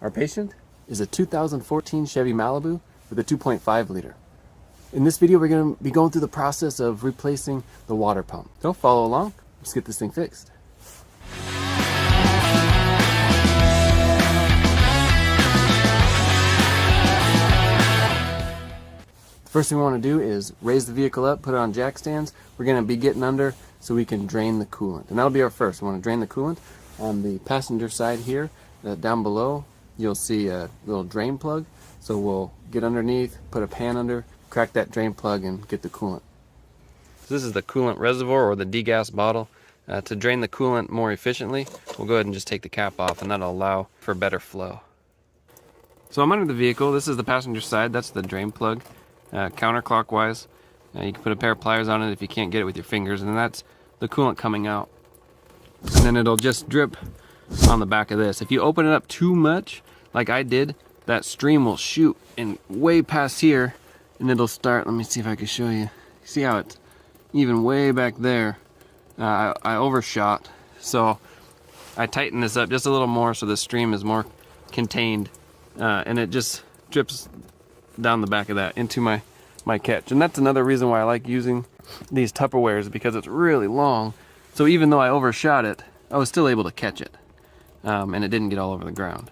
Our patient is a 2014 Chevy Malibu with a 2.5 liter. In this video, we're going to be going through the process of replacing the water pump. So follow along, let's get this thing fixed. First thing we want to do is raise the vehicle up, put it on jack stands. We're going to be getting under so we can drain the coolant. And that'll be our first. We want to drain the coolant on the passenger side here. Down below, you'll see a little drain plug. So we'll get underneath, put a pan under, crack that drain plug, and get the coolant. So this is the coolant reservoir or the degas bottle. To drain the coolant more efficiently, we'll go ahead and just take the cap off, and that'll allow for better flow. So I'm under the vehicle. This is the passenger side. That's the drain plug. Counterclockwise. You can put a pair of pliers on it if you can't get it with your fingers, and then that's the coolant coming out. And then it'll just drip on the back of this. If you open it up too much, like I did, that stream will shoot and way past here, and it'll start. Let me see if I can show you. See how it's even way back there? I overshot, so I tightened this up just a little more so the stream is more contained, and it just drips down the back of that into my catch. And that's another reason why I like using these Tupperwares, because it's really long. So even though I overshot it, I was still able to catch it, and it didn't get all over the ground.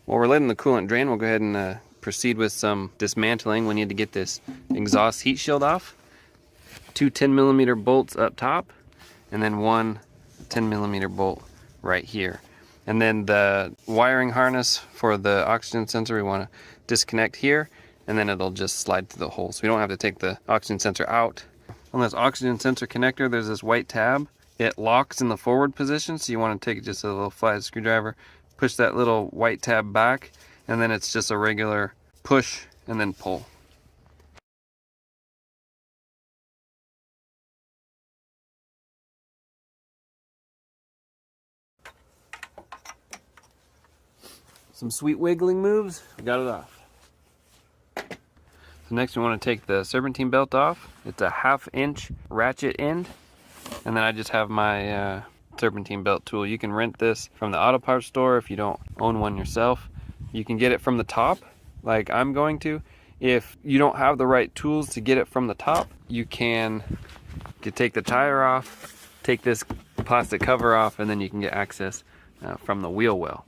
While we're letting the coolant drain, we'll go ahead and proceed with some dismantling. We need to get this exhaust heat shield off. 2 10mm bolts up top, and then one 10mm bolt right here. And then the wiring harness for the oxygen sensor, we want to disconnect here, and then it'll just slide through the hole. So we don't have to take the oxygen sensor out. On this oxygen sensor connector, there's this white tab. It locks in the forward position, so you want to take just a little flat screwdriver, push that little white tab back, and then it's just a regular push and then pull. Some sweet wiggling moves, we got it off. So next we want to take the serpentine belt off. It's a 1/2 inch ratchet end, and then I just have my serpentine belt tool. You can rent this from the auto parts store if you don't own one yourself. You can get it from the top, like I'm going to. If you don't have the right tools to get it from the top, you can take the tire off, take this plastic cover off, and then you can get access from the wheel well.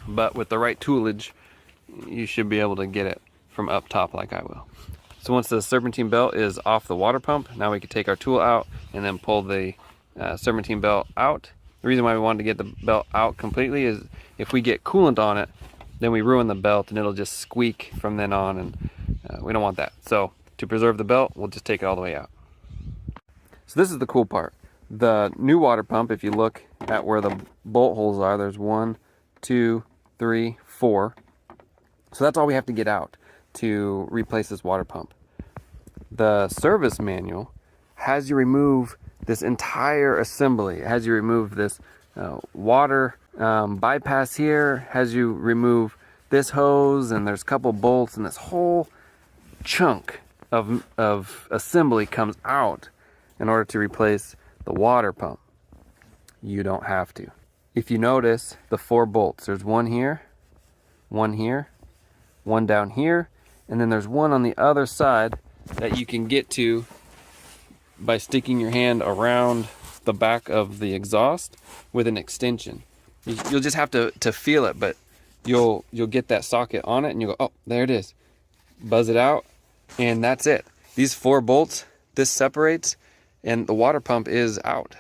But with the right toolage, you should be able to get it from up top like I will. So once the serpentine belt is off the water pump, now we can take our tool out and then pull the serpentine belt out. The reason why we wanted to get the belt out completely is if we get coolant on it, then we ruin the belt and it'll just squeak from then on, and we don't want that. So to preserve the belt, we'll just take it all the way out. So this is the cool part. The new water pump, if you look at where the bolt holes are, there's 1, 2, 3, 4. So that's all we have to get out to replace this water pump. The service manual has you remove this entire assembly. It has you remove this water bypass here, has you remove this hose, and there's a couple bolts, and this whole chunk of assembly comes out in order to replace the water pump. You don't have to. If you notice the 4 bolts, there's one here, one down here, and then there's one on the other side that you can get to by sticking your hand around the back of the exhaust with an extension. You'll just have to feel it, but you'll get that socket on it and you'll go, oh, there it is. Buzz it out, and that's it. These 4 bolts, this separates, and the water pump is out.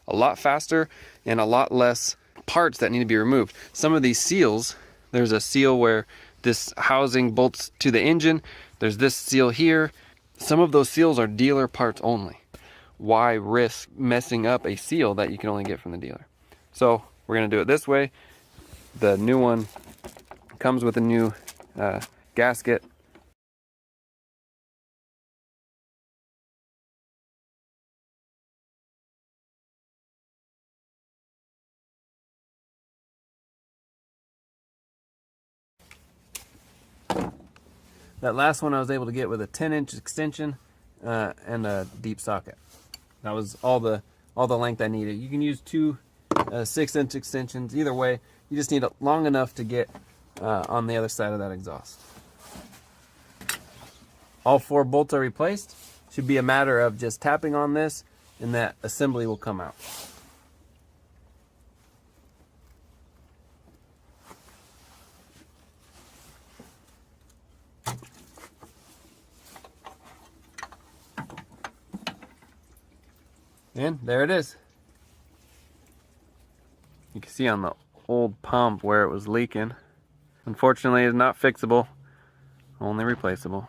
A lot faster and a lot less parts that need to be removed. Some of these seals, there's a seal where this housing bolts to the engine. There's this seal here. Some of those seals are dealer parts only. Why risk messing up a seal that you can only get from the dealer? So we're going to do it this way. The new one comes with a new gasket. That last one I was able to get with a 10-inch extension and a deep socket. That was all the length I needed. You can use 2 6-inch extensions. Either way, you just need it long enough to get on the other side of that exhaust. All 4 bolts are replaced. Should be a matter of just tapping on this and that assembly will come out. And there it is. You can see on the old pump where it was leaking. Unfortunately, it's not fixable, only replaceable.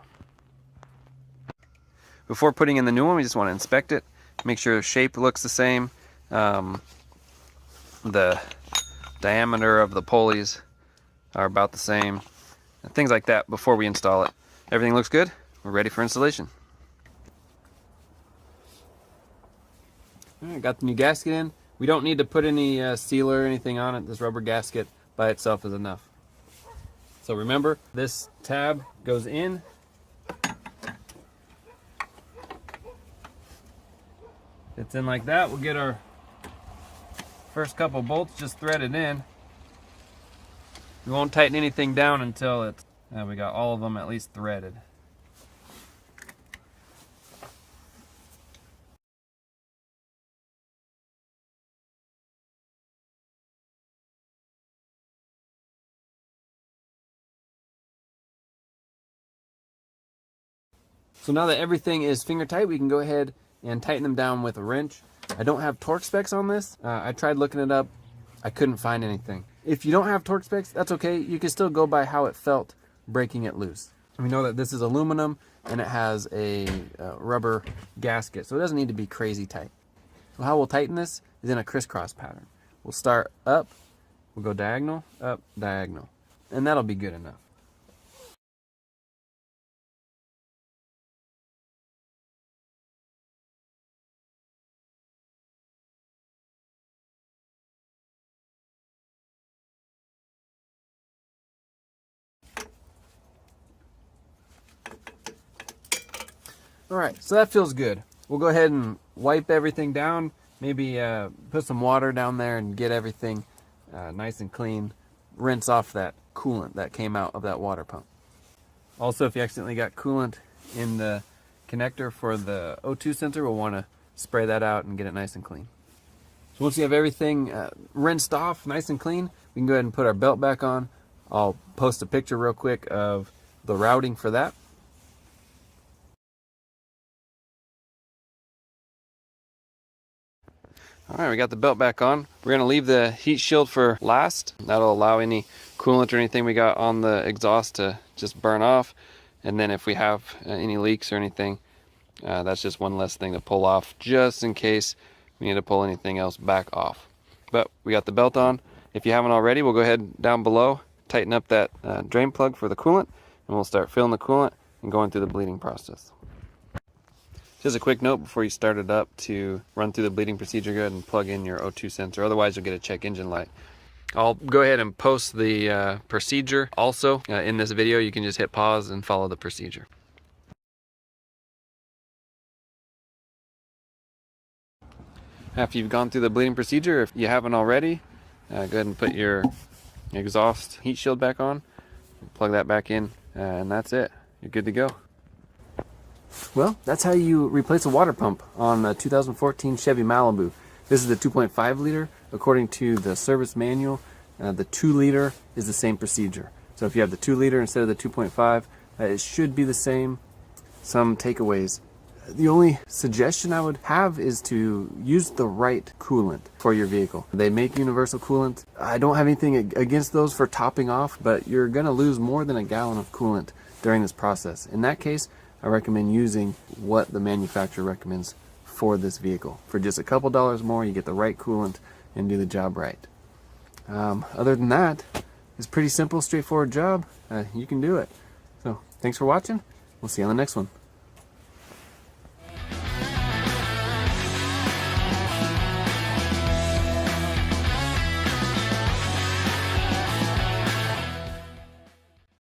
Before putting in the new one, we just want to inspect it, make sure the shape looks the same, the diameter of the pulleys are about the same, and things like that before we install it. Everything looks good, we're ready for installation. Alright, got the new gasket in. We don't need to put any sealer or anything on it. This rubber gasket by itself is enough. So remember, this tab goes in. It's in like that. We'll get our first couple bolts just threaded in. We won't tighten anything down until it's, we got all of them at least threaded. So now that everything is finger tight, we can go ahead and tighten them down with a wrench. I don't have torque specs on this. I tried looking it up. I couldn't find anything. If you don't have torque specs, that's okay. You can still go by how it felt breaking it loose. We know that this is aluminum and it has a rubber gasket, so it doesn't need to be crazy tight. So how we'll tighten this is in a crisscross pattern. We'll start up, we'll go diagonal, up, diagonal, and that'll be good enough. Alright, so that feels good. We'll go ahead and wipe everything down, maybe put some water down there and get everything nice and clean. Rinse off that coolant that came out of that water pump. Also, if you accidentally got coolant in the connector for the O2 sensor, we'll want to spray that out and get it nice and clean. So once you have everything rinsed off nice and clean, we can go ahead and put our belt back on. I'll post a picture real quick of the routing for that. Alright, we got the belt back on. We're going to leave the heat shield for last. That'll allow any coolant or anything we got on the exhaust to just burn off. And then if we have any leaks or anything, that's just one less thing to pull off, just in case we need to pull anything else back off. But we got the belt on. If you haven't already, we'll go ahead down below, tighten up that drain plug for the coolant, and we'll start filling the coolant and going through the bleeding process. Just a quick note before you start it up to run through the bleeding procedure, go ahead and plug in your O2 sensor, otherwise you'll get a check engine light. I'll go ahead and post the procedure also in this video. You can just hit pause and follow the procedure. After you've gone through the bleeding procedure, if you haven't already, go ahead and put your exhaust heat shield back on, plug that back in, and that's it. You're good to go. Well, that's how you replace a water pump on a 2014 Chevy Malibu. This is the 2.5 liter. According to the service manual, the 2 liter is the same procedure. So if you have the 2 liter instead of the 2.5, it should be the same. Some takeaways. The only suggestion I would have is to use the right coolant for your vehicle. They make universal coolant. I don't have anything against those for topping off, but you're going to lose more than a gallon of coolant during this process. In that case, I recommend using what the manufacturer recommends for this vehicle. For just a couple dollars more, you get the right coolant and do the job right. Other than that, it's a pretty simple, straightforward job. You can do it. So, thanks for watching. We'll see you on the next one.